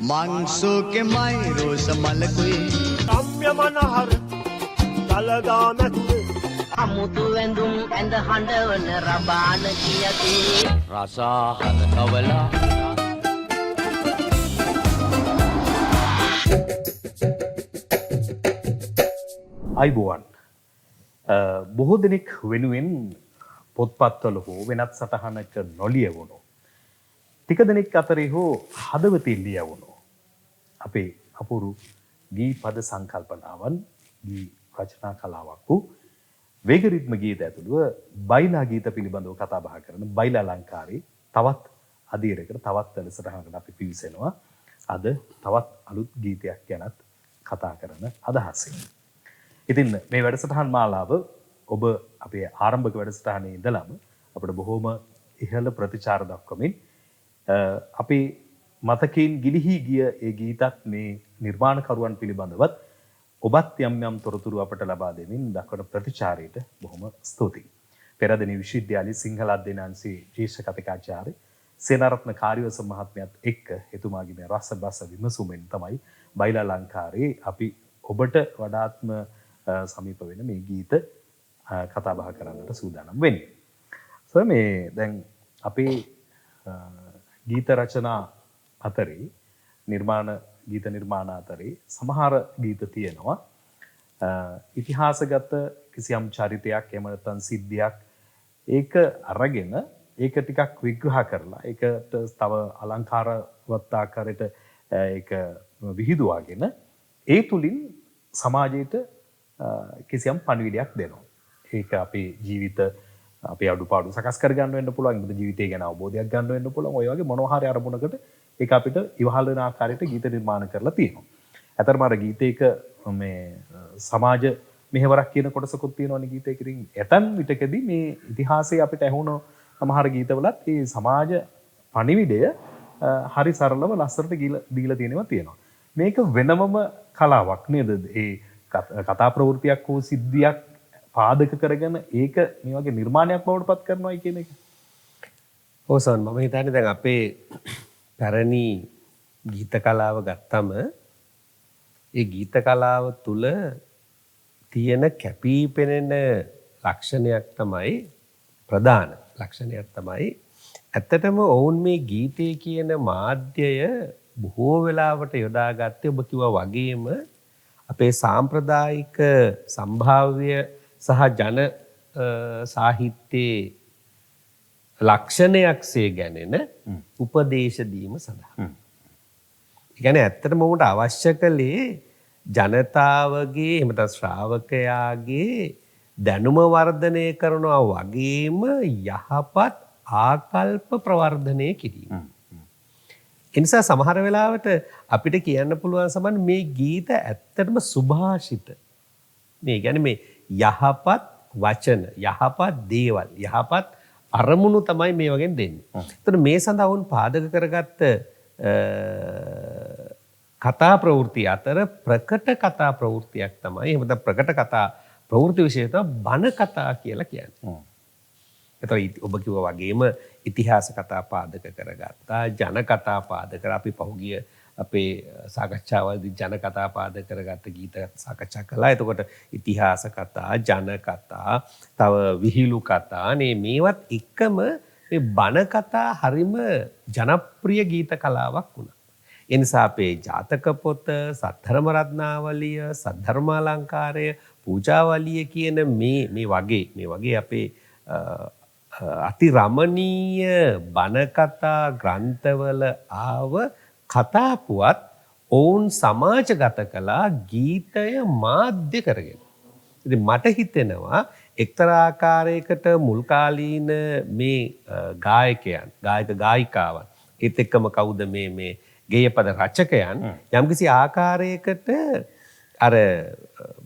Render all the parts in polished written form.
मांसो के मायरो समल कोई රම්‍ය මනහර දලදා මැතුවේ අමුතු ඇඳුම් ඇඳ හඬවන රබාන කියති රසාහන කවලා අයිබෝවන් බොහෝ දෙනෙක් වෙනුවෙන් පොත්පත්වල හෝ වෙනත් සටහනක නොලියවුණු ටික දෙනෙක් අතරේ හෝ හදවතින් ලියවුණු අපේ අපුරු ගී පද සංකල්පනාවන් ගී රචනා කලාවක් වූ වේග රිද්ම ගීත ඇතුළුව බයිලා ගීත පිළිබඳව කතා බහ කරන බයිලා ලංකාරේ තවත් අධීරයකට තවත් වැඩසටහනකට අපි පිවිසෙනවා අද තවත් අලුත් ගීතයක් ගැනත් කතා කරන අදහසින්. ඉතින් මේ වැඩසටහන් මාලාව ඔබ අපේ ආරම්භක වැඩසටහනේ ඉඳලම අපිට බොහොම ඉහළ ප්‍රතිචාර දක්වමින් අපේ මතකයෙන් ගිලිහි ගිය ඒ ගීතත් මේ නිර්මාණකරුවන් පිළිබඳවත් ඔබත් යම් යම් තොරතුරු අපට ලබා දෙමින් දක්වන ප්‍රතිචාරයට බොහොම ස්තුතියි. පෙරදෙණි විශ්වවිද්‍යාලයේ සිංහල අධ්‍යයනාංශයේ ජ්‍යෙෂ්ඨ කතිකාචාර්ය සේනාරත්න කාර්යවස මහත්මයාත් එක්ක එතුමාගේ මේ රස බස විමසුමෙන් තමයි බයිලා ලංකාරේ අපි ඔබට වඩාත්ම සමීප වෙන මේ ගීත කතා බහ කරන්නට සූදානම් වෙන්නේ. මේ දැන් අපේ ගීත රචනා අතරේ ගීත නිර්මාණ අතරේ සමහර ගීත තියෙනවා ඉතිහාසගත කිසියම් චරිතයක් එහෙම නැත්නම් සිද්ධියක් ඒක අරගෙන ඒක ටිකක් විග්‍රහ කරලා ඒකට තව අලංකාරවත් ආකාරයට ඒක විහිදුවාගෙන ඒ තුලින් සමාජයට කිසියම් පණිවිඩයක් දෙනවා. ඒක අපේ ජීවිත අපේ අඩුපාඩු සකස් කර ගන්න වෙන්න පුළුවන්. මොකද ජීවිතය ගැන අවබෝධයක් ගන්න වෙන්න පුළුවන්. ඔය වගේ මොනවා හරි අරමුණකට ඒක අපිට ඉවහල් වෙන ආකාරයට ගීත නිර්මාණ කරලා තියෙනවා. අතරම අර ගීතයක මේ සමාජ මෙහෙවරක් කියන කොටසකුත් තියෙනවනේ ගීතයක. ඉතින් ඇතන් විටකදී මේ ඉතිහාසයේ අපිට ඇහුණු සමහර ගීතවලත් මේ සමාජ පණිවිඩය හරි සරලව ලස්සනට දීලා තියෙනවා තියෙනවා. මේක වෙනමම කලාවක් නේද? ඒ කතා ප්‍රවෘත්තියක් හෝ සිද්ධියක් පාදක කරගෙන ඒක මේ වගේ නිර්මාණයක් බවට පත් කරනවායි කියන එක. ඕසන් මම හිතන්නේ දැන් අපේ පැරණි ගීත කලාව ගත්තම ඒ ගීත කලාව තුල තියෙන කැපී පෙනෙන ලක්ෂණයක් තමයි ප්‍රධාන ලක්ෂණයක් තමයි ඇත්තටම ඔවුන් මේ ගීතේ කියන මාධ්‍යය බොහෝ වෙලාවට යොදාගත්තේ ඔබ කිව්වා වගේම අපේ සාම්ප්‍රදායික සම්භාව්‍ය සහ ජන සාහිත්‍යයේ ලක්ෂණයක්සේ ගැනෙන උපදේශ දීම සඳහා. ඒ කියන්නේ ඇත්තටම ඔවුන්ට අවශ්‍ය කළේ ජනතාවගේ එහෙම නැත්නම් ශ්‍රාවකයාගේ දැනුම වර්ධනය කරනවා වගේම යහපත් ආකල්ප ප්‍රවර්ධනය කිරීම. ඒ නිසා සමහර වෙලාවට අපිට කියන්න පුළුවන් සමහර මේ ගීත ඇත්තටම සුභාෂිත. මේ කියන්නේ මේ යහපත් වචන, යහපත් දේවල්, යහපත් අරමුණු තමයි මේ වගේ දෙන්නේ. එතකොට මේ සඳහා වුන් පාදක කරගත්ත කතා ප්‍රවෘත්ති අතර ප්‍රකට කතා ප්‍රවෘත්තියක් තමයි. එහෙම නැත්නම් ප්‍රකට කතා ප්‍රවෘත්ති විශේෂ තමයි බණ කතා කියලා කියන්නේ. එතකොට ඔබ කිව්වා වගේම ඉතිහාස කතා පාදක කරගත්තා, ජන කතා පාදක කර අපි පහුගිය අපේ සාකච්ඡාවලදී ජන කතා පාදක කරගත්ත ගීත සාකච්ඡා කළා. එතකොට ඉතිහාස කතා, ජන කතා, තව විහිළු කතා මේවත් එකම මේ බණ කතා හරිම ජනප්‍රිය ගීත කලාවක් වුණා. ඒ නිසා අපේ ජාතක පොත, සද්ධර්ම රත්නාවලිය, සද්ධර්මාලංකාරය, පූජාවලිය කියන මේ වගේ අපේ අති රමණීය බණ කතා ග්‍රන්ථවල ආව කතා පුවත් ඔවුන් සමාජගත කළා ගීතය මාධ්‍ය කරගෙන. ඉතින් මට හිතෙනවා එක්තරා ආකාරයකට මුල් කාලීන මේ ගායකයන්, ගායිකාවන් ඒත් එක්කම කවුද මේ ගේයපද රචකයන් යම්කිසි ආකාරයකට අර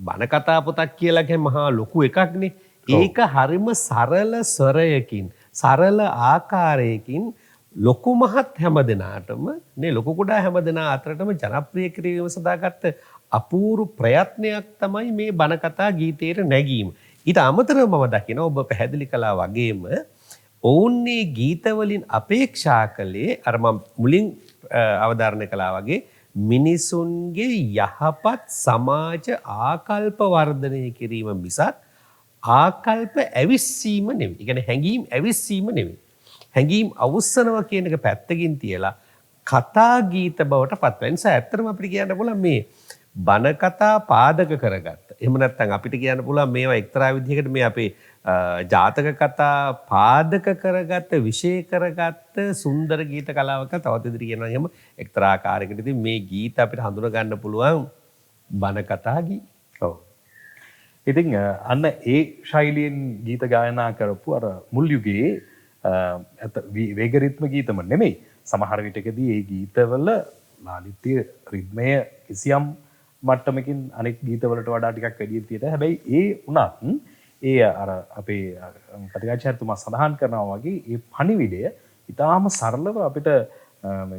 බණ කතා පොතක් කියලා කියන්නේ මහා ලොකු එකක්නේ. ඒක හරිම සරල ස්වරයකින්, සරල ආකාරයකින් ලොකු මහත් හැමදෙනාටම ලොකු කුඩා හැමදෙනා අතරටම ජනප්‍රිය කිරීම සඳහා ගත්ත අපූර්ව ප්‍රයත්නයක් තමයි මේ බණ කතා ගීතයේ නැගීම. ඊට අමතරව මම දකිනවා ඔබ පැහැදිලි කළා වගේම ඔවුන්නේ ගීත වලින් අපේක්ෂා කළේ අර මම මුලින් අවධාරණය කළා වගේ මිනිසුන්ගේ යහපත් සමාජ ආකල්ප වර්ධනය කිරීම මිසක් ආකල්ප ඇවිස්සීම නෙවෙයි. ඒ කියන්නේ හැඟීම් ඇවිස්සීම නෙවෙයි. හැඟීම් අවුස්සනවා කියන එක පැත්තකින් තියලා කතා ගීත බවට පත් වෙන නිසා ඇත්තටම අපිට කියන්න පුළුවන් මේ බණ කතා පාදක කරගත්ත. එහෙම නැත්නම් අපිට කියන්න පුළුවන් මේවා එක්තරා විදිහකට මේ අපේ ජාතක කතා පාදක කරගත්ත විශේෂ කරගත්ත සුන්දර ගීත කලාවක තවත් ඉදිරි කියනවා එහෙම එක්තරා ආකාරයකට ඉතින් මේ ගීත අපිට හඳුනා ගන්න පුළුවන් බණ කතා ගී. ඔව්. ඉතින් අන්න ඒ ශෛලියෙන් ගීත ගායනා කරපු අර මුල් යුගයේ වේග රිද්ම ගීතම නෙමෙයි. සමහර විටකදී ඒ ගීතවල ලාලිත්‍ය රිද්මය කිසියම් මට්ටමකින් අනෙක් ගීතවලට වඩා ටිකක් වැඩි තියෙනවා. හැබැයි ඒ උනත් ඒ අර අපේ කතිකාචාර්යතුමා සඳහන් කරනවා වගේ ඒ පණිවිඩය ඉතාම සරලව අපිට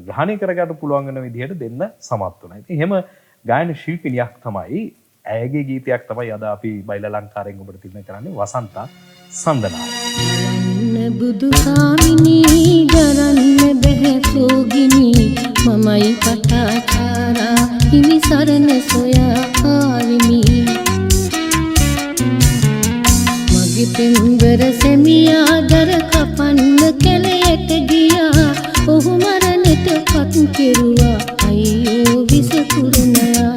ග්‍රහණය කරගන්න පුළුවන් වෙන විදිහට දෙන්න සමත් වුණා. ඉතින් එහෙම ගායන ශිල්පිනියක් තමයි ඇයගේ ගීතයක් තමයි අද අපි බයිලා ලංකාරයෙන් ඔබට තින්න කරන්නේ වසන්තා සන්දනාය. බුදු කාමිනී දරන්න බැහැ සෝගිනී මමයි පටාචාරා හිමි සරණ සොයා ආවිමි මගේ පෙම්බර සෙමියා දර කපන්න කැලයට ගියා ඔහු මරණට පත් කෙරුවා අයියෝ විසකුරුණා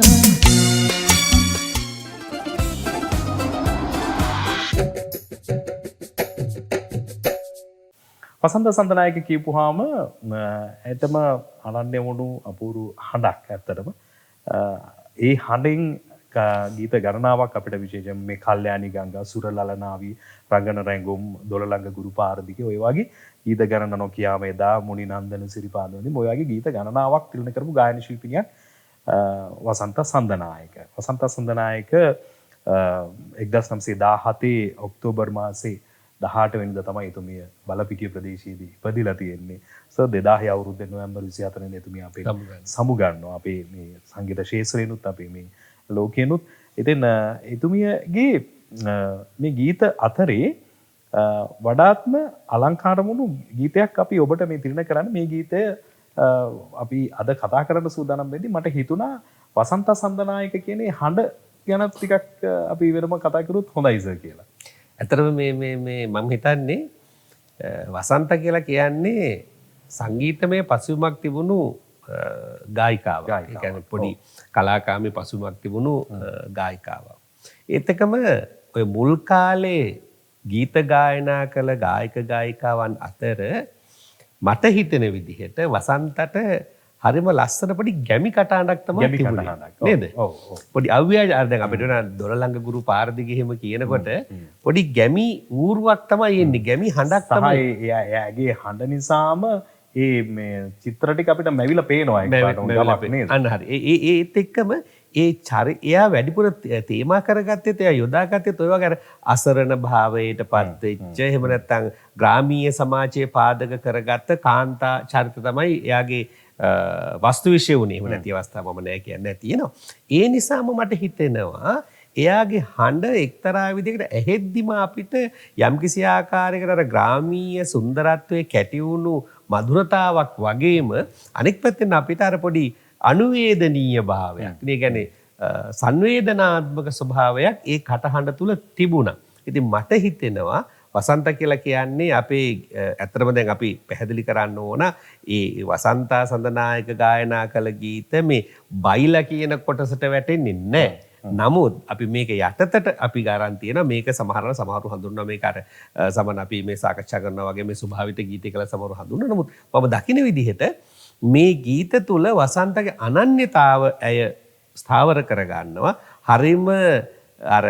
වසන්ත සන්දනායක කියපුවාම ඇතම අනන්‍ය වුණු අපූරු හඬක් ඇත්තටම ඒ හඬෙන් ගීත ගණනාවක් අපිට විශේෂයෙන් මේ කල්යාණි ගංගා සුරලලනාවි රංගන රැඟුම් දොළළඟ ගුරු පාරදිගේ ඔය වගේ ගීත ගණන නොකියාම එදා මුනි නන්දන සිරිපාදවනි ඔය වගේ ගීත ගණනාවක් තිරණ කරපු ගායන ශිල්පිනියක් වසන්ත සන්දනායක. වසන්ත සන්දනායක 1917 ඔක්තෝබර් මාසේ 18 වෙනිදා තමයි එතුමිය බලපිටිය ප්‍රදේශයේදී ඉපදිලා තියෙන්නේ. 2000 අවුරුද්දේ නොවැම්බර් 24 වෙනිදා එතුමිය අපේ සමුගන්නවා. අපේ මේ සංගීත ශාස්ත්‍රයනුත් අපේ මේ ලෝකේනුත්. ඉතින් එතුමියගේ මේ ගීත අතරේ වඩාත්ම අලංකාර වුණු ගීතයක් අපි ඔබට මේ තිරණ කරන්නේ. මේ ගීතය අපි අද කතා කරන්න සූදානම් වෙද්දී මට හිතුණා වසන්ත සන්දනායක කියන හඬ ගැන ටිකක් අපි වෙනම කතා කරුවොත් හොඳයි සර් කියලා. ඇතරම මේ මම හිතන්නේ වසන්ත කියලා කියන්නේ සංගීතමය පසුබිමක් තිබුණු ගායිකාවක්. ඒ කියන්නේ පොඩි කලාකාමී පසුබිමක් තිබුණු ගායිකාවක්. ඒත් එකම ඔය මුල් කාලේ ගීත ගායනා කළ ගායක ගායිකාවන් අතර මට හිතෙන විදිහට වසන්තට හරිම ලස්සන පොඩි ගැමි කටහඬක් තමයි තිබුණේ නේද? ඔව් ඔව්. පොඩි අව්‍යාජ දැන් අපිට වෙන දොළළඟ ගුරු පාරදිගේ එහෙම කියනකොට පොඩි ගැමි ඌරුවක් තමයි එන්නේ. ගැමි හඬක් තමයි. එයාගේ හඬ නිසාම ඒ මේ චිත්‍ර ටික අපිට මැවිලා පේනවා එකපාරටම නේද? අන්න හරි. ඒත් එක්කම එයා වැඩිපුර තේමා කරගත්තෙත් එයා යොදාගත්තෙත් ඔය වගේ අර අසරණ භාවයටපත් වෙච්ච එහෙම නැත්නම් ග්‍රාමීය සමාජයේ පාදක කරගත්ත කාන්තා චරිත තමයි එයාගේ වස්තු විශ්ය වුණේ. එහෙම නැති අවස්ථාව මම නෑ කියන්නේ තියෙනවා. ඒ නිසාම මට හිතෙනවා එයාගේ හඬ එක්තරා විදිහකට ඇහෙද්දිම අපිට යම්කිසි ආකාරයකට අර ග්‍රාමීය සුන්දරත්වයේ කැටි වුණු මధుරතාවක් වගේම අනෙක් පැත්තෙන් අපිට අර පොඩි අනුවේදනීය භාවයක්. ඒ කියන්නේ සංවේදනාත්මක ස්වභාවයක් ඒ කටහඬ තුල තිබුණා. ඉතින් මට හිතෙනවා වසන්ත කියලා කියන්නේ අපේ ඇත්තටම දැන් අපි පැහැදිලි කරන්න ඕන ඒ වසන්තා සඳනායක ගායනා කළ ගීත මේ බයිලා කියන කොටසට වැටෙන්නේ නැහැ. නමුත් අපි මේක යටතට අපි ගාරන් තියෙනවා මේක සමහරු හඳුන්වනවා මේක අර සමන අපි මේ සාකච්ඡා කරනවා වගේ මේ ස්වභාවිත ගීතය කියලා සමහරු හඳුන්වනවා. නමුත් මම දකින විදිහට මේ ගීත තුල වසන්තගේ අනන්‍යතාව ඇය ස්ථාවර කරගන්නවා. හරිම අර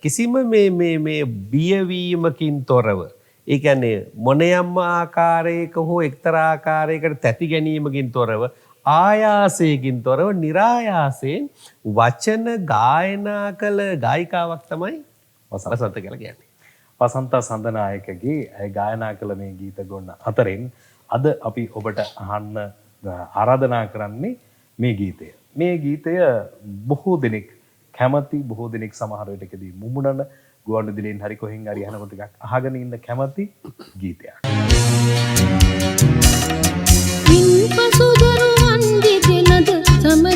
කිසිම මේ බියවීමකින් තොරව ඒ කියන්නේ මොනියම් ආකාරයක හෝ එක්තරා ආකාරයකට තැති ගැනීමකින් තොරව ආයාසයෙන් තොරව નિરાයාසයෙන් වචන ගායනා කළ ගායිකාවක් තමයි වසන්ත කියලා කියන්නේ. වසන්ත සන්දනායකගේ ගායනා කළ මේ ගීත ගොන්න අතරින් අද අපි ඔබට අහන්න ආරාධනා කරන්නේ මේ ගීතය. මේ ගීතය බොහෝ දෙනෙක් කැමති, බොහෝ දෙනෙක් සමහර විටකදී මුමුණන ගුවන්විදුලියෙන් හරි කොහෙන් හරි අහනකොට ටිකක් අහගෙන ඉන්න කැමති ගීතයක්. පින්පසු දරුවන් දෙදෙනද සම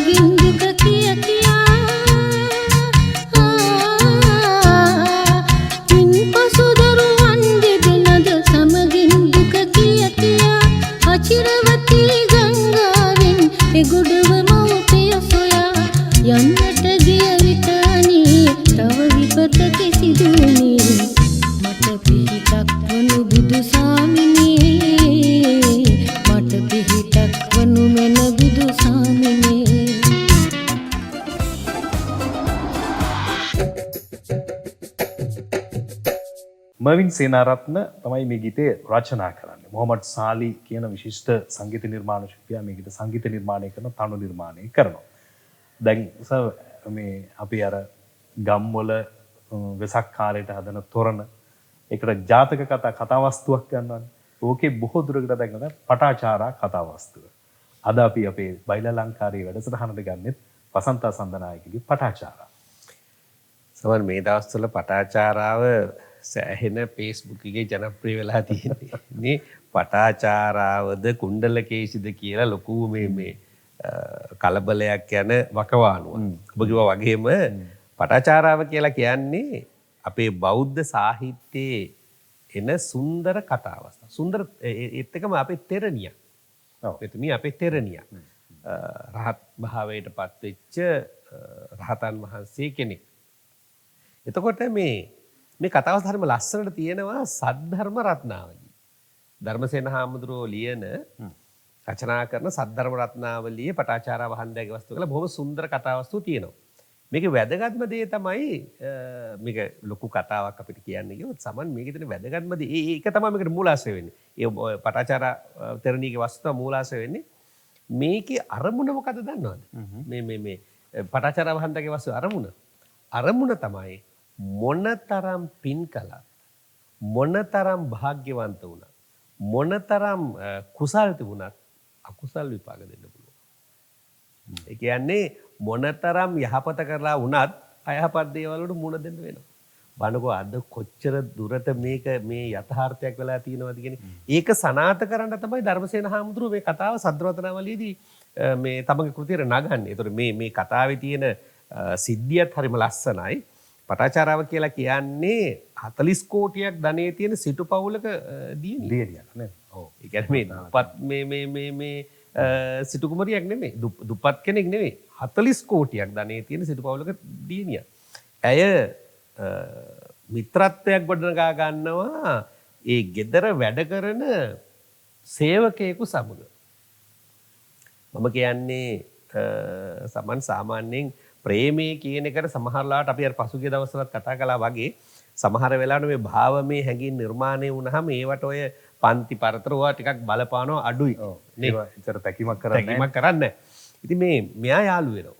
එගොඩව මව්පිය සොයා යන්නට ගිය විට අනේ තව විපතක සිදුනේ මට පිහිටක් වනු බුදු සාමිනේ මට පිහිටක් වනු මෙන බුදු සාමිනේ මර්වින් සේනාරත්න තමයි මේ ගීතය රචනා කරන්නේ. මොහමඩ් සාලි කියන විශිෂ්ට සංගීත නිර්මාණ ශිල්පියා මේ ගීත සංගීත නිර්මාණය කරන තනු නිර්මාණය කරනවා. දැන් මේ අපි අර ගම්වල වෙසක් කාලයට හදන තොරණ ඒකට ජාතක කතාවස්තුවක් ගන්නවානේ. ඕකේ බොහෝ දුරකට දැක්කම පටාචාරා කතාවස්තුව. අද අපි අපේ බයිලා ලංකාරයේ වැඩසටහනට ගන්නෙත් වසන්තා සඳනායකගේ පටාචාරා. සමහර මේ දවස්වල පටාචාරාව සෑහෙන Facebook එකේ ජනප්‍රිය වෙලා තියෙන්නේ. මේ පටාචාරාවද කුණ්ඩලකේසිද කියලා ලොකු මේ කලබලයක් යන වකවානුව. ඔබ කිව්වා වගේම පටාචාරාව කියලා කියන්නේ අපේ බෞද්ධ සාහිත්‍යයේ එන සුන්දර කතාවක්. සුන්දර ඒත් එකම අපේ තෙරණියක්. එතුමිය අපේ තෙරණියක්. රහත් භාවයට පත්වෙච්ච රහතන් වහන්සේ කෙනෙක්. එතකොට මේ කතාව හරිම ලස්සනට තියෙනවා සද්ධර්ම රත්නාවලිය. ධර්මසේන හාමුදුරුවෝ ලියන රචනා කරන සද්ධර්ම රත්නාවලියේ පටාචාරා වහන්දෑගේ වස්තු කියලා බොහොම සුන්දර කතාවස්තු තියෙනවා. මේකේ වැදගත්ම දේ තමයි මේක ලොකු කතාවක් අපිට කියන්නේ කිව්වොත් සමන් මේකේ තියෙන වැදගත්ම දේ ඒක තමයි මේකට මූලාශ්‍රය වෙන්නේ. ඒ පටාචාරා තෙරණියගේ වස්තුව මූලාශ්‍රය වෙන්නේ. මේකේ අරමුණ මොකද දන්නවද? මේ පටාචාරා වහන්දෑගේ වස්තුව අරමුණ තමයි මොනතරම් පින් කළත් මොනතරම් භාග්‍යවන්ත වුණත් මොනතරම් කුසල් තිබුණත් අකුසල් විපාක දෙන්න පුළුවන්. ඒ කියන්නේ මොනතරම් යහපත කරලා වුණත් අයහපත් දේවල් වලට මුණ දෙන්න වෙනවා. බලනකො අද කොච්චර දුරට මේක මේ යථාර්ථයක් වෙලා තියෙනවද කියන්නේ. ඒක සනාථ කරන්න තමයි ධර්මසේන හාමුදුරුවෝ මේ කතාව සද්දරතනාවලියේදී මේ තමගේ කෘතියට නගන්නේ. ඒතකොට මේ කතාවේ තියෙන සිද්ධියත් හරිම ලස්සනයි. පටාචාරාව කියලා කියන්නේ 40 කෝටියක් ධනෙ තියෙන සිටු පවුලක දියණියක් නේද? ඔව්. ඒ කියන්නේ මේ සිටු කුමරියක් නෙමෙයි. දුප්පත් කෙනෙක් නෙමෙයි. 40 කෝටියක් ධනෙ තියෙන සිටු පවුලක දියණියක්. ඇය මිත්‍රත්වයක් ගොඩනගා ගන්නවා ඒ ගෙදර වැඩ කරන සේවකයෙකු සමග. මම කියන්නේ සමන් සාමාන්‍යයෙන් ප්‍රේමයේ කියන එකට සමහරලාට අපි අර පසුගිය දවස්වලත් කතා කළා වගේ සමහර වෙලාවට මේ භාවමය හැඟීම් නිර්මාණය වුණාම ඒවට ඔය පන්ති පරතර ඔවා ටිකක් බලපානවා අඩුයි. ඒක විතර තැකීමක් කරන්නේ. ඉතින් මෙයා යාළු වෙනවා.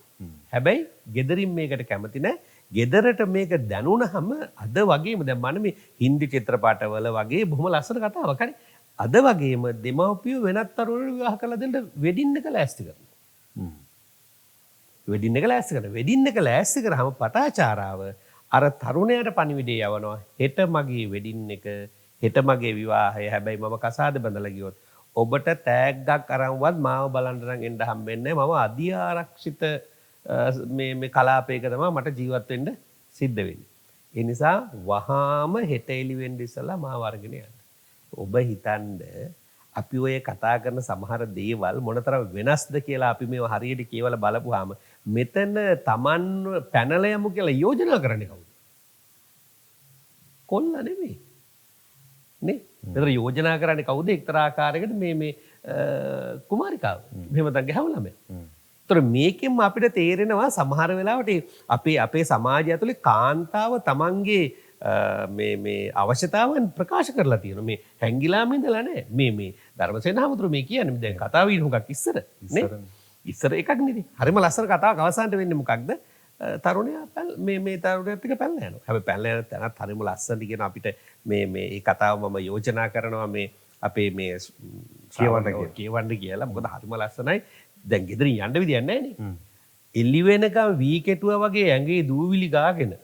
හැබැයි ගෙදරින් මේකට කැමති නැහැ. ගෙදරට මේක දැනුණාම අද වගේම දැන් මම මේ හින්දි චිත්‍රපටවල වගේ බොහොම ලස්සන කතාවක් හරි. අද වගේම දෙමව්පියෝ වෙනත් තරුණයෙකුට විවාහ කරලා දෙන්න වෙඩින් එක ලෑස්ති කරනවා. වෙඩින් එක ලෑස්ති කරාම පටාචාරාව අර තරුණයාට පණිවිඩය යවනවා. හෙට මගේ වෙඩින් එක, හෙට මගේ විවාහය. හැබැයි මම කසාද බඳලා ගියොත් ඔබට තෑග්ගක් අරන්වත් මාව බලන්න නම් එන්න හම්බෙන්නේ නැහැ. මම අධි ආරක්ෂිත මේ කලාපයක තමයි මට ජීවත් වෙන්න සිද්ධ වෙන්නේ. ඒ නිසා වහාම හෙට එළි වෙන්න ඉස්සලා මාව අරගෙන යන්න. ඔබ හිතන්න අපි ඔය කතා කරන සමහර දේවල් මොනතරම් වෙනස්ද කියලා අපි මේව හරියට කියවලා බලපුවාම මෙතන Taman පැනල යමු කියලා යෝජනා කරන්නේ කවුද? කොල්ල නෙමෙයි. නේ? මෙතන යෝජනා කරන්නේ කවුද? එක්තරා ආකාරයකට මේ කුමාරිකාව. මෙහෙම දැන් ගහවලම. ඒතර මේකෙන් අපිට තේරෙනවා සමහර වෙලාවට අපේ සමාජය ඇතුලේ කාන්තාව Tamanගේ මේ අවශ්‍යතාවන් ප්‍රකාශ කරලා තියෙනවා. මේ හැංගිලාම ඉඳලා නැහැ. මේ ධර්මසේන හමුදුර මේ කියන්නේ දැන් කතාව ඊට හුඟක් ඉස්සර නේ. ඉස්සර එකක් නෙදී. හරිම ලස්සන කතාවක් අවසානට වෙන්නේ මොකක්ද? තරුණයා මේ තරුණයාත් එක්ක පැනලා යනවා. හැබැයි පැනලා යන තැනත් හරිම ලස්සනට කියන අපිට මේ කතාව මම යෝජනා කරනවා මේ අපේ මේ කියවන්න කියලා. මොකද හරිම ලස්සනයි. දැන් ගෙදරින් යන්න විදියක් නැහැ නේ. එළි වෙනකම් වී කෙටුවා වගේ ඇඟේ දූවිලි ගාගෙන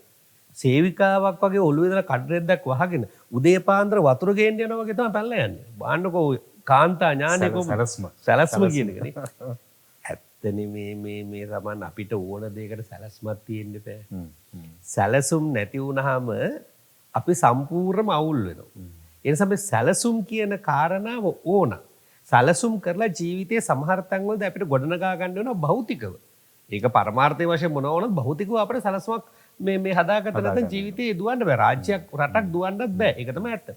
සේවිකාවක් වගේ ඔළුවේ දාලා කඩරෙද්දක් වහගෙන උදේ පාන්දර වතුර ගේන්න යනවා වගේ තමයි පැනලා යන්නේ. බාන්නකෝ කාන්තා ඥානෙ කොහොම සැලස්ම කියන එකනේ. ඇත්තනේ මේ සමන් අපිට ඕන දෙයකට සැලස්මක් තියෙන්න බෑ. සැලසුම් නැති වුනහම අපි සම්පූර්ණයෙන්ම අවුල් වෙනවා. ඒ නිසා මේ සැලසුම් කියන කාරණාව ඕන. සැලසුම් කරලා ජීවිතයේ සමහර තැන්වලදී අපිට ගොඩනගා ගන්න වෙනවා භෞතිකව. ඒක පරමාර්ථයේ වශයෙන් මොනවා වුණත් භෞතිකව අපිට සැලසුමක් මේ හදාගත්ත නැත්නම් ජීවිතේ දුවන්න බෑ. රාජ්‍යයක් රටක් දුවන්නත් බෑ. ඒක තමයි ඇත්ත.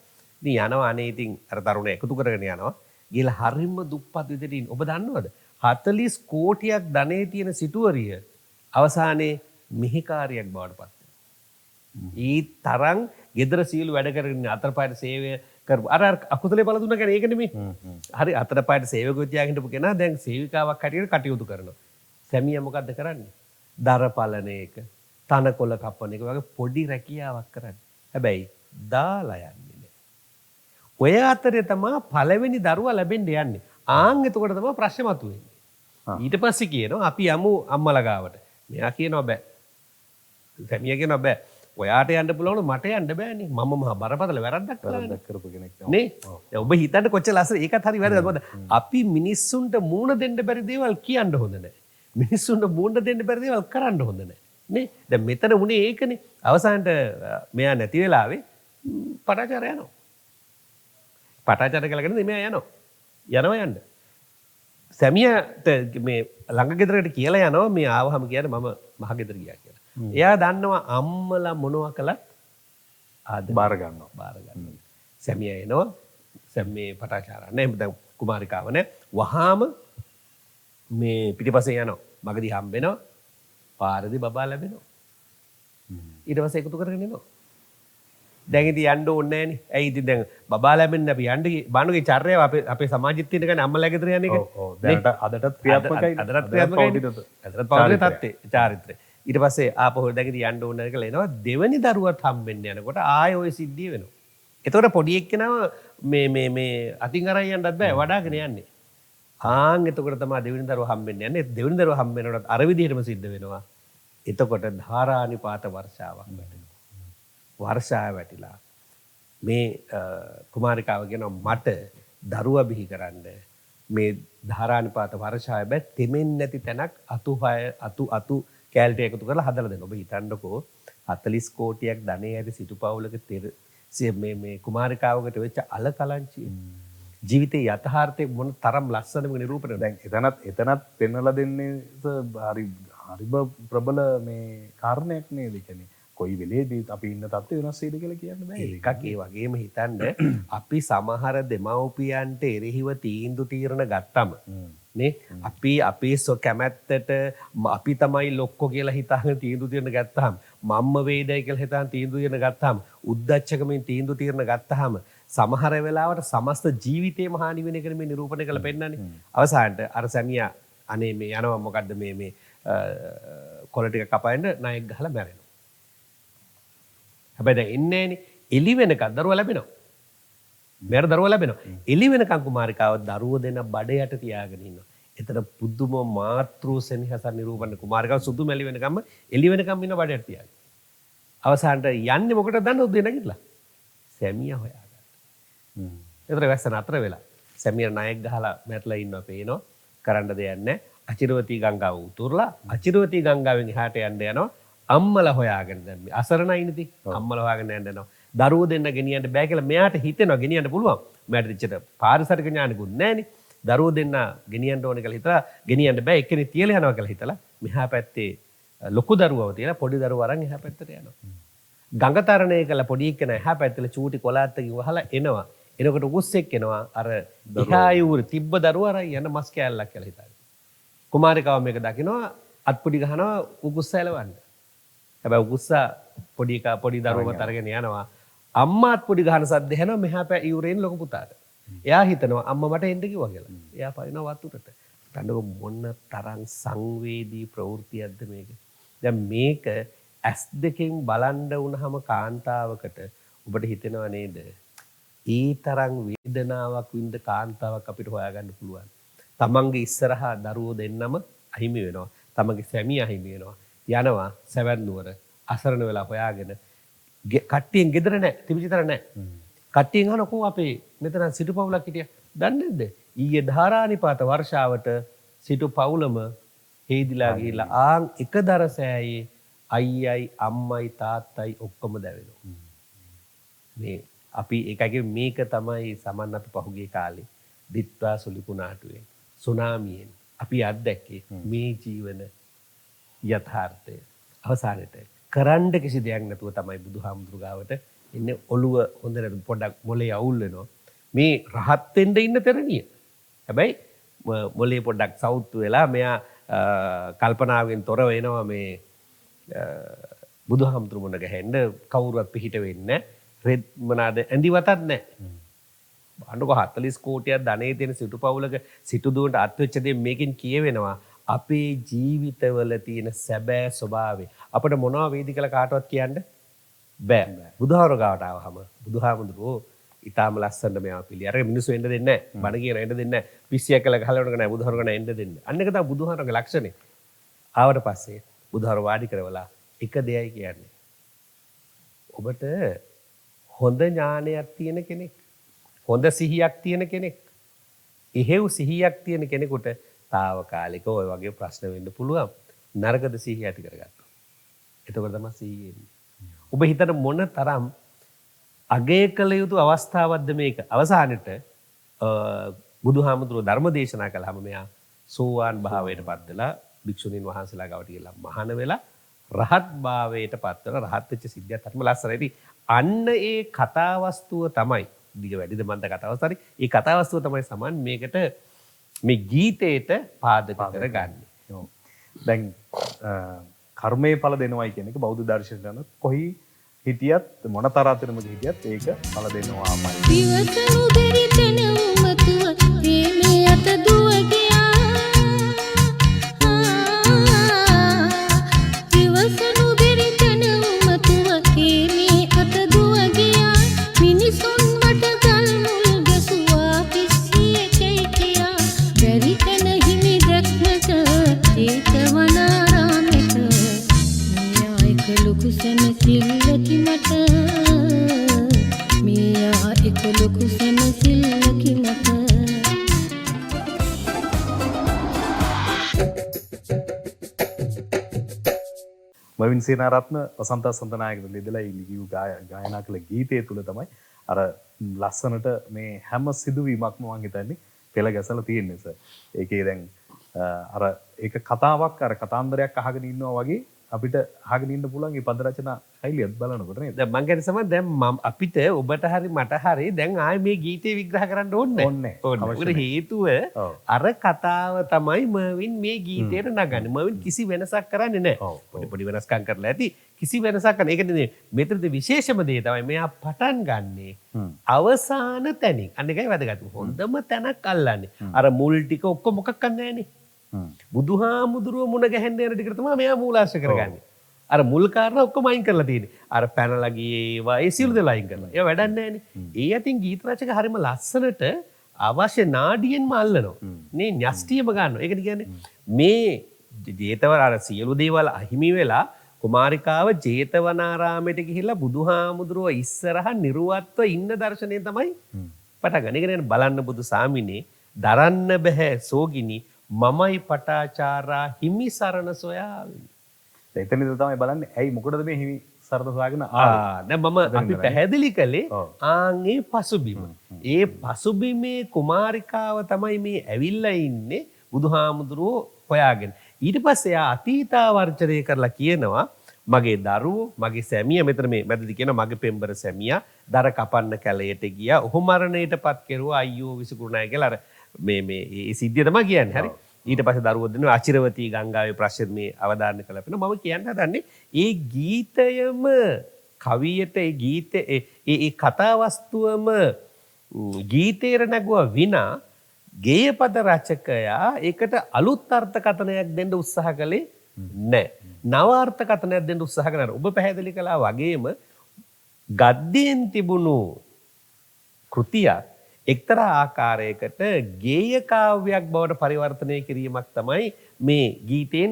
ඉතින් යනවා අනේ ඉතින් අර තරුණ එකතු කරගෙන යනවා. ගිහලා හරිම දුප්පත් විදිහට ඉන්න. ඔබ දන්නවද? 40 කෝටියක් ධනෙ තියෙන සිටුවරිය අවසානයේ මෙහෙකාරියක් බවට පත් වෙනවා. ඊ තරම් gedara සීළු වැඩ කරගෙන අතරපායට සේවය කරපු අර අකුසලේ බල දුන්නා කියන්නේ ඒක නෙමෙයි. හරි අතරපායට සේවකව තියාගෙන හිටපු කෙනා දැන් සේවිකාවක් හැටියට කටයුතු කරනවා. සැමියා මොකද්ද කරන්නේ? දර පලන එක, තනකොළ කපන එක වගේ පොඩි රැකියාවක් කරන්නේ. හැබැයි දාලා යන්නේ නෑ. ඔය අතරේ තමයි පළවෙනි දරුවා ලැබෙන්න යන්නේ. ආන් එතකොට තමයි ප්‍රශ්න මතුවෙන්නේ. ඊට පස්සේ කියනවා අපි යමු අම්මලා ගාවට. මෙයා කියනවා බෑ. සැමියා කියනවා බෑ. ඔයාට යන්න පුළුවන් මට යන්න බෑනේ. මම මහා බරපතල වැරද්දක් කරපු කෙනෙක් නේ. ඔබ හිතන්න කොච්චර ලස්සන ඒකත් හරි වැරද්දක්. මොකද අපි මිනිස්සුන්ට මූණ දෙන්න බැරි දේවල් කියන්න හොඳ නැහැ. මිනිස්සුන්ට මූණ දෙන්න බැරි දේවල් කරන්න හොඳ නැහැ. නේ. දැන් මෙතන උනේ ඒකනේ. අවසානට මෙයා නැති වෙලාවේ පටාචාර යනවා. පටාචාර කියලා කියන්නේ මෙයා යනවා යන්න. සැමියාට මේ ළඟ ගෙදරකට කියලා යනවා මේ ආවහම කියන්නේ මම මහ ගෙදර ගියා කියලා. එයා දන්නවා අම්මලා මොනවා කළත් බාර ගන්නවා. සැමියා එනවා. සැමේ පටාචාරන්නේ දැන් කුමාරිකාව නේ. වහාම මේ පිටිපස්සේ යනවා. මගදී හම්බ වෙනවා. පාරදී බබා ලැබෙනවා. ඊට පස්සේ එකතු කරගෙන එනවා. දැන් ඉතින් යන්න ඕනේ නැහනේ. ඇයි ඉතින් දැන් බබා ලැබෙන්න අපි යන්න බානුගේ චර්යාව අපේ සමාජෙත් තියෙන කන්නේ අම්මලා ගෙදර යන එක. ඔව් දැනට අදටත් ක්‍රියාත්මකයි. අදටත් පෞද්ගලික තත්ත්වේ චාරිත්‍රය. ඊට පස්සේ ආපහු දැන් ඉතින් යන්න ඕනේ කියලා එනවා. දෙවෙනි දරුවත් හම්බෙන්න යනකොට ආයෙ ওই සිද්ධිය වෙනවා. එතකොට පොඩි එක්කෙනාව මේ අතින් අරන් යන්නත් බෑ වඩාගෙන යන්නේ. ආන් එතකොට තමයි දෙවෙනි දරුවා හම්බෙන්න යන්නේ. දෙවෙනි දරුවා හම්බ වෙනකොට අර විදිහටම සිද්ධ වෙනවා. එතකොට ධාරානිපාත වර්ෂාවක් වැටෙනවා. වර්ෂාව වැටිලා මේ කුමාරිකාව කියනවා මට දරුවා බිහි කරන්න මේ ධාරානිපාත වර්ෂාව බෑ තෙමෙන්නේ නැති තැනක් අතු කැලට එකතු කරලා හදලා දෙන්න. ඔබ හිතන්නකෝ 40 කෝටියක් ධනෙ ඇති සිටුපවුලක මේ කුමාරිකාවකට වෙච්ච අලකලංචිය. ජීවිතේ යථාර්ථයේ මොන තරම් ලස්සනම නිරූපණය. දැන් එතනත් පෙන්වලා දෙන්නේ හරිම ප්‍රබල මේ කාරණයක් නේද? කියන්නේ කොයි වෙලේදී අපි ඉන්න තත්ත්වය වෙනස් වෙයිද කියලා කියන්න බෑ. එකක් ඒ වගේම හිතන්න අපි සමහර දෙමව්පියන්ට එරෙහිව තීන්දුව తీරන ගත්තම නේ අපි අපේ කැමැත්තට අපි තමයි ලොක්කෝ කියලා හිතාගෙන තීන්දුව తీරන ගත්තාම මම්ම වේදයි කියලා හිතාගෙන තීන්දුව తీරන ගත්තාම උද්දච්චකමින් තීන්දුව తీරන ගත්තාම සමහර වෙලාවට සමස්ත ජීවිතේම හානි වෙන එක මේ නිරූපණය කරලා පෙන්නන්නේ. අවසානට අර සැමියා අනේ මේ යනවා මොකද්ද මේ කොළ ටික කපන්න ණයක් ගහලා මැරෙනවා. හැබැයි දැන් එන්නේ නැහනේ. එළි වෙනකන් දරුවා ලැබෙනවා. මෙයාට දරුවා ලැබෙනවා. එළි වෙනකන් කුමාරිකාව දරුවෝ දෙන බඩ යට තියාගෙන ඉන්නවා. එතන පුදුම මාතෘ සෙනෙහස නිරූපණ කුමාරිකාව සුදු මැලි වෙනකම්ම එළි වෙනකම් ඉන්න බඩ යට තියාගෙන. අවසානට යන්නේ මොකටද දන්නවද උදේ නැගිටලා? සැමියා හොයාගන්න. එතන වැස්සන අතර වෙලා සැමියා ණයක් ගහලා මැරලා ඉන්නවා පේනවා. කරන්න දෙයක් නැහැ. අචිරවතී ගංගාව උතුරලා අචිරවතී ගංගාවෙන් එහාට යන්න යනවා. අම්මලා හොයාගෙන දැන් මේ අසරණයිනේදී අම්මලා හොයාගෙන යනවා. දරුවෝ දෙන්න ගෙනියන්න බෑ කියලා මෙයාට හිතෙනවා ගෙනියන්න පුළුවන්. මෙයාට ඉච්චට පාරිසරික ඥානෙකුත් නැහනේ. දරුවෝ දෙන්න ගෙනියන්න ඕනේ කියලා හිතලා ගෙනියන්න බෑ එක්කෙනෙක් තියලා යනවා කියලා හිතලා මෙහා පැත්තේ ලොකු දරුවව තියලා පොඩි දරුවා අරන් එහා පැත්තට යනවා. ගඟ තරණය කළ පොඩි එක්කෙනා එහා පැත්තේ චූටි කොලාත්තකින් වහලා එනවා. එනකොට උස්සෙක් එනවා අර ඉහායුර තිබ්බ දරුවා අරන් යන මස් කෑල්ලක් කියලා හිතාගෙන. කුමාරිකාව මේක දකිනවා අත්පොඩි ගහනවා උගුස්සා එලවන්න. හැබැයි උගුස්සා පොඩි දරුවව අරගෙන යනවා. අම්මාත් පොඩි ගහන සද්ද ඇහෙනවා මෙහා පෑ ඉවුරෙන් ලොකු පුතාට. එයා හිතනවා අම්මා මට එන්න කිව්වා කියලා. එයා පයින්නවා වතුරට. තණ්ඩක මොන තරම් සංවේදී ප්‍රවෘත්තියක්ද මේක. දැන් මේක ඇස් දෙකෙන් බලන්න වුණාම කාන්තාවකට ඔබට හිතෙනව නේද? ඒ තරම් වේදනාවක් විඳ කාන්තාවක් අපිට හොයාගන්න පුළුවන්. තමන්ගේ ඉස්සරහා දරුවෝ දෙන්නම අහිමි වෙනවා. තමන්ගේ සැමියා අහිමි වෙනවා. යනවා සැවැත් නුවර අසරණ වෙලා හොයාගෙන කට්ටියෙන් ගෙදර නැහැ තිබිචතර නැහැ. කට්ටියෙන් අහන කො අපේ මෙතන සිටු පවුලක් හිටියා. දන්නේ නැද්ද? ඊයේ ධාරානිපාත වර්ෂාවට සිටු පවුලම හේදිලා ගිහිල්ලා ආන් එක දරසෑයේ අයියයි අම්මයි තාත්තයි ඔක්කොම දැවෙනවා. මේ අපි ඒකගේ මේක තමයි සමන් අපි පහුගිය කාලේ දිත්වා සුලිකුණාටුවෙන් සුනාමියෙන් අපි අත්දැක්කේ මේ ජීවන යථාර්ථය අවසානයට කරන්න කිසි දෙයක් නැතුව තමයි බුදුහාමුදුරු ගාවට එන්නේ. ඔළුව හොඳට පොඩ්ඩක් මොලේ අවුල් වෙනවා. මේ රහත් වෙන්න ඉන්න තරණිය. හැබැයි මොලේ පොඩ්ඩක් සවුත් වෙලා මෙයා කල්පනාවෙන් තොර වෙනවා මේ බුදුහාමුදුරු මුණ ගැහෙන්න කවුරුවත් පිහිට වෙන්නේ නැහැ. රෙද් මොනවාද ඇඳිවතත් නැහැ. අනුක 40 කෝටියක් ධනෙ තියෙන සිටු පවුලක සිටු දුවන්ට අත් වෙච්ච දේ මේකෙන් කියවෙනවා අපේ ජීවිතවල තියෙන සැබෑ ස්වභාවය. අපිට මොනවා වේදි කියලා කාටවත් කියන්න බෑ. බුදුහාමුදුරු ගාවට ආවහම බුදුහාමුදුරුවෝ ඊටාම ලස්සනට මෙයා පිළි. අර මිනිස්සු එන්න දෙන්නේ නැහැ. බණ කියන එන්න දෙන්නේ නැහැ. පිස්සියක් කියලා ගහලවනක නැහැ. බුදුහාමුදුරුවෝ එන්න දෙන්නේ. අන්න එක තමයි බුදුහාමුදුරුවෝගේ ලක්ෂණය. ආවට පස්සේ බුදුහාමුදුරුවෝ වාඩි කරවලා එක දෙයයි කියන්නේ. ඔබට හොඳ ඥානයක් තියෙන කෙනෙක්, හොඳ සිහියක් තියෙන කෙනෙක්, එහෙව් සිහියක් තියෙන කෙනෙකුට తాවකාලිකව ඔය වගේ ප්‍රශ්න වෙන්න පුළුවන්. නරකද සිහිය ඇති කරගත්තා. එතකොට තමයි සිහිය එන්නේ. ඔබ හිතන මොන තරම් අගය කළ යුතු අවස්ථාවක්ද මේක. අවසානෙට බුදුහාමුදුරුවෝ ධර්ම දේශනා කළාම මෙයා සෝවාන් භාවයට පත් වෙලා භික්ෂුණීන් වහන්සේලා ගාවට ගිහලා මහාන වෙලා රහත් භාවයට පත් වෙලා රහත් වෙච්ච සිද්ධියත් අත්ම ලස්සනයි. අන්න ඒ කතාවස්තුව තමයි දිග වැඩිද මන්ද කතාවස්තුව. ඒ කතාවස්තුව තමයි සමන් මේකට මේ ගීතේට පාදක කරගන්නේ. දැන් කර්මයේ ඵල දෙනවයි කියන එක බෞද්ධ දර්ශනයන කොහි හිටියත් මොන තරතරම හිටියත් ඒක ඵල දෙනවාමයි. දිවසනු බැරි තැන උමතුව ප්‍රේමේ අත දුව ගියා. දිවසනු බැරි තැන උමතුව ප්‍රේමේ අත දුව ගියා. මිනිසුන් මට ගල් මුල් ගැසුවා පිස්සියේ කැයිකියා. බැරි තැන හිමි දැක්මට ජේතවනාරාමෙට මෙයා එක ලොකු සැනසිල්ලකි මට. මෙයා එක ලොකු සැනසිල්ලකි මට. මවින් සේනාරත්න වසන්ත සන්තනායක ලියදලා ලියු ගායනා කළ ගීතය තුල තමයි අර ලස්සනට මේ හැම සිදුවීමක්ම මම හිතන්නේ පෙළ ගැසලා තියෙන්නේ සර්. ඒකේ දැන් අර ඒක කතාවක් අර කතාන්දරයක් අහගෙන ඉන්නවා වගේ අපිට අහගෙන ඉන්න පුළුවන් මේ පද රචනා ශෛලියත් බලනකොට නේද? දැන් මං කියන්නේ සමහර දැන් අපිට ඔබට හරි මට හරි දැන් ආයේ මේ ගීතේ විග්‍රහ කරන්න ඕනේ නැහැ. ඒකට හේතුව අර කතාව තමයි මර්වින් මේ ගීතේට නගන්නේ. මර්වින් කිසි වෙනසක් කරන්නේ නැහැ. පොඩි වෙනස්කම් කරලා ඇති. කිසි වෙනසක් කරන්නේ. ඒකනේ මෙතනදී විශේෂම දේ තමයි මෙයා පටන් ගන්නේ අවසාන තැනින්. අන්න එකයි වැදගත්. හොඳම තැනක් අල්ලන්නේ. අර මුල් ටික ඔක්කොම මොකක්වත් නැහැනේ. බුදුහාමුදුරුවෝ මුණ ගැහෙන්න යන ටිකට තමයි මෙයා මූලාශ්‍ර කරගන්නේ. අර මුල් කාරණා ඔක්කොම අයින් කරලා තියෙන්නේ. අර පැනලා ගියේ ඒවා ඒ සියලු දේවල් අයින් කරලා. ඒවා වැඩක් නැහැනේ. ඒ අතින් ගීත රචක හරිම ලස්සනට අවශ්‍ය නාඩියෙන්ම අල්ලනවා. මේ න්‍යෂ්ටියම ගන්නවා. ඒකද කියන්නේ මේ ජේතවන අර සියලු දේවල් අහිමි වෙලා කුමාරිකාව ජේතවනාරාමයට ගිහිල්ලා බුදුහාමුදුරුවෝ ඉස්සරහා නිර්වත්ව ඉන්න දර්ශනය තමයි පටන් ගන්න. ඒ කියන්නේ බලන්න බුදු සාමිනේ දරන්න බෑ සෝගිනි මමයි පටාචාරා හිමි සරණ සොයාවිනි. එතනද තමයි බලන්නේ ඇයි මොකටද මේ හිමි සරණ සොයාගෙන ආවේ. දැන් මම අපි පැහැදිලි කළේ ආන්ගේ පසුබිම. ඒ පසුබිමේ කුමාරිකාව තමයි මේ ඇවිල්ලා ඉන්නේ බුදුහාමුදුරුවෝ හොයාගෙන. ඊට පස්සේ ආ අතීතාවර්ජනය කරලා කියනවා මගේ දරුවෝ මගේ සැමියා මෙතන මේ මැදදී කියනවා මගේ පෙම්බර සැමියා දර කපන්න කැලයට ගියා. ඔහු මරණයටපත් කෙරුවා අයියෝ විසුකුරුණාය කියලා අර මේ සිද්ධිය තමයි කියන්නේ. හරි. ඊට පස්සේ දරුවෝ දෙනවා අචිරවතී ගංගාවේ ප්‍රශ්න මේ අවධාරණය කළා. මම කියන්න හදන්නේ ඒ ගීතයම කවියට ඒ ගීතේ ඒ කතාවස්තුවම ගීතේර නැගුවා විනා ගේයපද රචකයා ඒකට අලුත් අර්ථකථනයක් දෙන්න උත්සාහ කළේ නැහැ. නව අර්ථකථනයක් දෙන්න උත්සාහ කරනවා. ඔබ පැහැදිලි කළා වගේම ගද්දෙන් තිබුණු කෘතියක් එක්තරා ආකාරයකට ගේය කාව්‍යයක් බවට පරිවර්තනය කිරීමක් තමයි මේ ගීතෙන්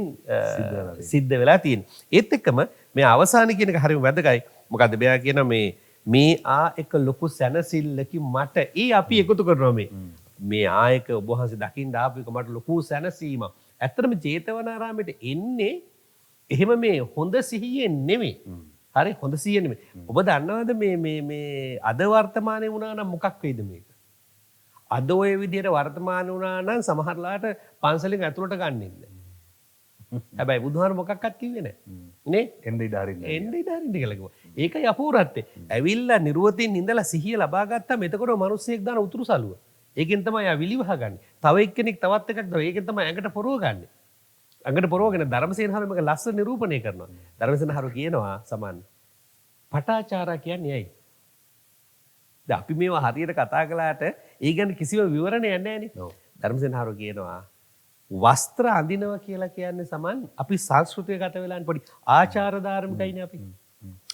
සිද්ධ වෙලා තියෙන්නේ. ඒත් එක්කම මේ අවසාන කියන එක හරිම වැදගයි. මොකද්ද මෙයා කියන මේ එක ලොකු සැනසෙල්ලකි මට. ඒ අපි එකතු කරනවා මේ ආයක ඔබ වහන්සේ දකින්න ආපු එක මට ලොකු සැනසීමක්. ඇත්තටම ජේතවනාරාමයට එන්නේ එහෙම මේ හොඳ සිහියෙන් නෙමෙයි. හරි හොඳ සිහියෙන් නෙමෙයි. ඔබ දන්නවද මේ අද වර්තමානයේ වුණා නම් මොකක් වෙයිද මේක? අද ඔය විදිහට වර්තමාන වුණා නම් සමහරලාට පන්සලෙන් ඇතුළට ගන්න ඉන්නේ. හැබැයි බුදුහාම මොකක්වත් කිව්වේ නැහැ. නේ? එන්න ඉඩ හරින්න. එන්න ඉඩ හරින්න කියලා කිව්වා. ඒකයි අපූර්වත්වය. ඇවිල්ලා නිර්වතින් ඉඳලා සිහිය ලබා ගත්තාම එතකොට මිනිස්සෙක් දාන උතුරු සලුව. ඒකෙන් තමයි ආ විලි වහගන්නේ. තව එක්කෙනෙක් තවත් එකක් දාන. ඒකෙන් තමයි ඇඟට පොරව ගන්නෙ. ඇඟට පොරවගෙන ධර්මසේනහරු මේක ලස්සන නිරූපණය කරනවා. ධර්මසේනහරු කියනවා සමන් පටාචාරා කියන්නේ ඇයි? දැන් අපි මේවා හරියට කතා කළාට ඒ ගැන කිසිම විවරණයක් නැහැ නේ. ධර්මසේනහරු කියනවා වස්ත්‍ර අඳිනවා කියලා කියන්නේ සමන් අපි සංස්කෘතිය ගත වෙලානේ පොඩි ආචාර ධර්මිකයිනේ අපි.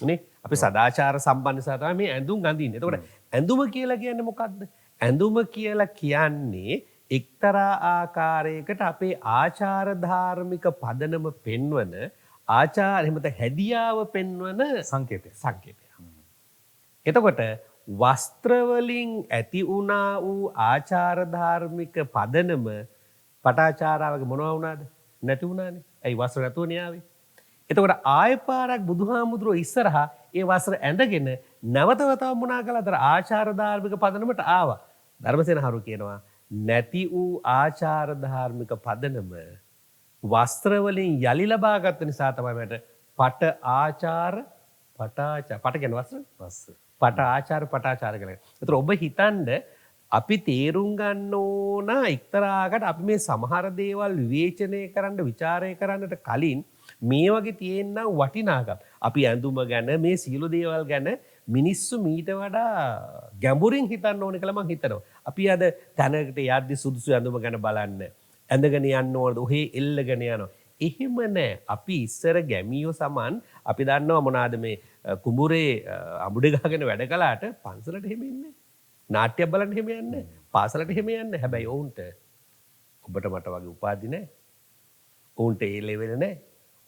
නේ? අපි සදාචාර සම්පන්න නිසා තමයි මේ ඇඳුම් අඳින්නේ. එතකොට ඇඳුම කියලා කියන්නේ මොකක්ද? ඇඳුම කියලා කියන්නේ එක්තරා ආකාරයකට අපේ ආචාර ධාර්මික පදනම පෙන්වන ආචාර එහෙම නැත්නම් හැදියාව පෙන්වන සංකේතය. එතකොට වස්ත්‍ර වලින් ඇති වුණා වූ ආචාර ධාර්මික පදනම පටාචාරාවගේ මොනවා වුණාද? නැති වුණානේ. ඇයි වස්ත්‍ර නැතුවනේ ආවේ? එතකොට ආය පාරක් බුදුහාමුදුරුවෝ ඉස්සරහා ඒ වස්ත්‍ර ඇඳගෙන නැවත වතාවක් මොනා කළාද? ආචාර ධාර්මික පදනමට ආවා. ධර්මසේනහරු කියනවා නැති වූ ආචාර ධාර්මික පදනම වස්ත්‍ර වලින් යලි ලබා ගත්ත නිසා තමයි මට පට කියන්නේ වස්ත්‍ර? පට ආචාර කියලා. ඒතර ඔබ හිතන්න අපි තේරුම් ගන්න ඕන එක්තරාකට අපි මේ සමහර දේවල් විවේචනය කරන්න විචාරය කරන්නට කලින් මේ වගේ තියෙන වටිනාකම් අපි ඇඳුම ගැන මේ සියලු දේවල් ගැන මිනිස්සු මීට වඩා ගැඹුරින් හිතන්න ඕන කියලා මම හිතනවා. අපි අද තැනකට යද්දි සුදුසු ඇඳුම ගැන බලන්න ඇඳගෙන යන්න ඕනද ඔහේ එල්ලගෙන යනවා. එහෙම නෑ. අපි ඉස්සර ගැමියෝ සමන් අපි දන්නවා මොනවාද මේ කුඹුරේ අමුඩේ ගහගෙන වැඩ කළාට පන්සලට එහෙම ඉන්නේ. නාට්‍යයක් බලන්න එහෙම යන්නේ. පාසලට එහෙම යන්නේ. හැබැයි ඔවුන්ට ඔබට මට වගේ උපාධි නෑ. ඔවුන්ට ඒ ලෙවල් නෑ.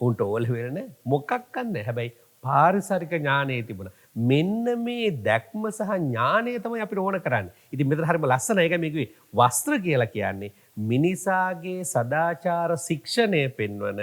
ඔවුන්ට ඕ ලෙවල් නෑ. මොකක් නැහැ. හැබැයි පාරිසරික ඥානය තිබුණා. මෙන්න මේ දැක්ම සහ ඥානය තමයි අපිට ඕන කරන්නේ. ඉතින් මෙතන හරියම ලස්සනයි. ඒක මේ කිව්වේ වස්ත්‍ර කියලා කියන්නේ මිනිසාගේ සදාචාර ශික්ෂණය පෙන්වන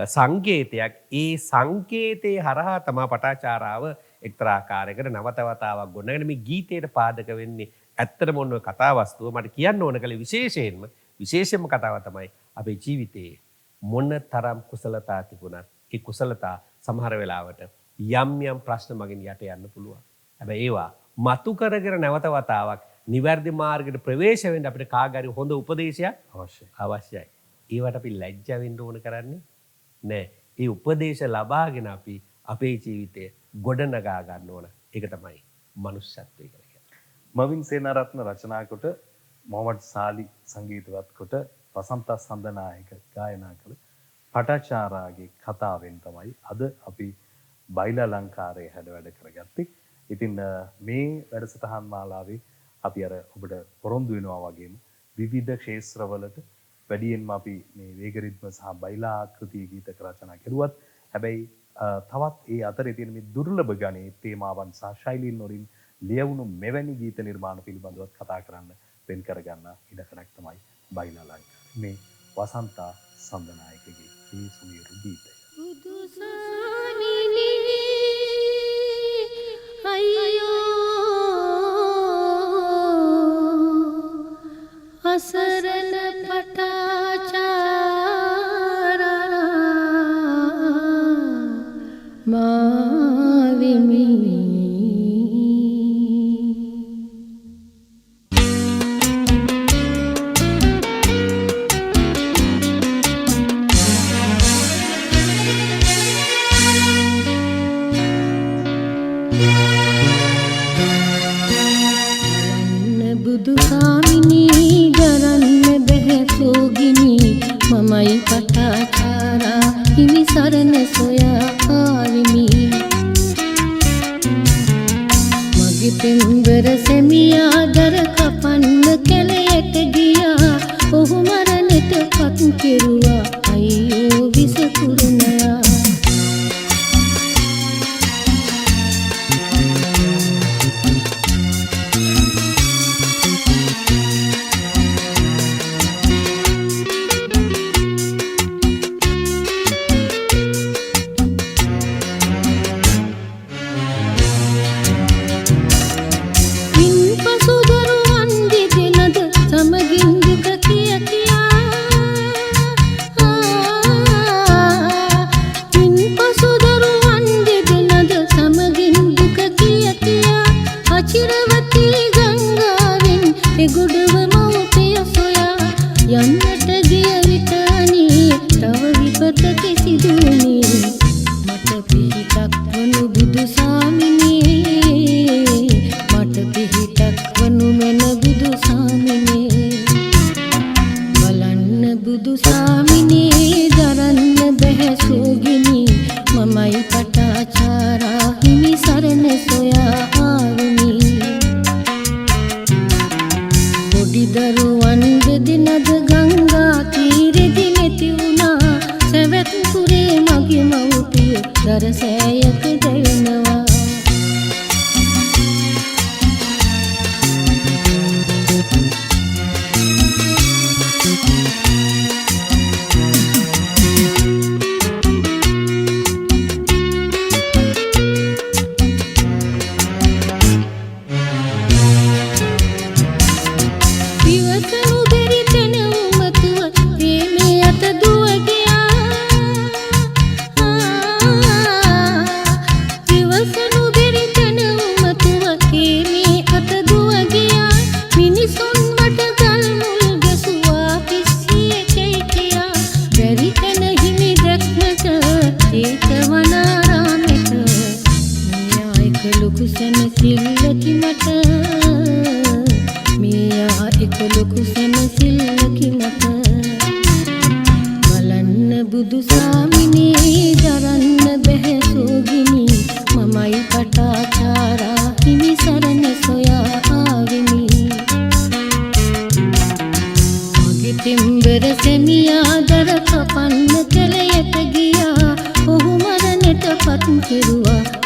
සංකේතයක්. ඒ සංකේතේ හරහා තමයි පටාචාරාව එක්තරා ආකාරයකට නවතවතාවක් ගොඩනගෙන මේ ගීතයට පාදක වෙන්නේ. ඇත්තටම ඔන්න ඔය කතා වස්තුව මට කියන්න ඕන කලේ විශේෂයෙන්ම කතාව තමයි අපේ ජීවිතයේ මොන තරම් කුසලතා තිබුණත් ඒ කුසලතා සමහර වෙලාවට යම් ප්‍රශ්න මගින් යට යන්න පුළුවන්. හැබැයි ඒවා මතු කරගෙන නැවත වතාවක් නිවැරදි මාර්ගයට ප්‍රවේශ වෙන්න අපිට කාගරි හොඳ උපදේශයක් අවශ්‍යයි. ඒවට අපි ලැජ්ජා වෙන්න ඕන කරන්නේ නෑ. ඒ උපදේශ ලබාගෙන අපි අපේ ජීවිතය ගොඩනගා ගන්න ඕන. ඒක තමයි මනුෂ්‍යත්වය කියලා කියන්නේ. මවින් සේනාරත්න රචනා කොට මොහමඩ් සාලි සංගීතවත් කොට වසන්ත සඳනායක ගායනා කළ පටාචාරාගේ කතාවෙන් තමයි අද අපි බයිලා ලංකාරයේ හැඩ වැඩ කරගත්තේ. ඉතින් මේ වැඩසටහන් මාලාවේ අපි අර ඔබට පොරොන්දු වෙනවා වගේම විවිධ ක්ෂේත්‍රවලට වැඩියෙන්ම අපි මේ වේග රිද්ම සහ බයිලා ආකෘති ගීත රචනා කරුවත් හැබැයි තවත් ඒ අතරේ තියෙන මේ දුර්ලභ ගණයේ තේමාවන් සහ ශෛලීන් වලින් ලියවුණු මෙවැනි ගීත නිර්මාණ පිළිබඳව කතා කරන්න වෙන් කරගන්න ඉඩකඩක් තමයි බයිලා ලංකාරේ මේ වසන්ත සඳනායකගේ මේ සුවීරු ගීතය. අසරණ පටාචාරා මාවිමි මමයි පටාචාරා හිමි සරණ සොයා ආවිමි මගේ පෙම්බර සැමියා දර කපන්න කැලයට ගියා ඔහු මරණයට පත් කෙරුවා අයියෝ විසකුරුණයා සාමිනේ දරන්න බැහැ සෝගිනි මමයි පටාචාරා හිමි සරණ සොයා ආවෙමි පොඩි දරුවන් බෙදෙනද ගංගා තීරෙදි නැති වුණා සැවැත් පුරේ මගේ මව්පිය දරසෑයක දැවෙනවා විවසනු බැරි තැන උමතුව ප්‍රේමේ අත දුව ගියා විවසනු බැරි තැන උමතුව ප්‍රේමේ අත දුව ගියා මිනිසුන් මට ගල් මුල් ගැසුවා පිස්සියේ කැයිකියා බැරි තැන හිමි දැක්මට ඒකවනාරාමෙට මියා එක ලොකු සැනසිල්ලකි මට මියා එක ලොකු සැනසිල්ලකි මට බලන්න බුදු සාමිනේ දරන්න බැහැ සෝගිනි මමයි පටාචාරා හිමි සරණ සොයා ආවෙමි මගේ තෙම්බර සැමියා දර කපන්න කැලයට ගියා ඔහු මරණයට පත් කෙරුවා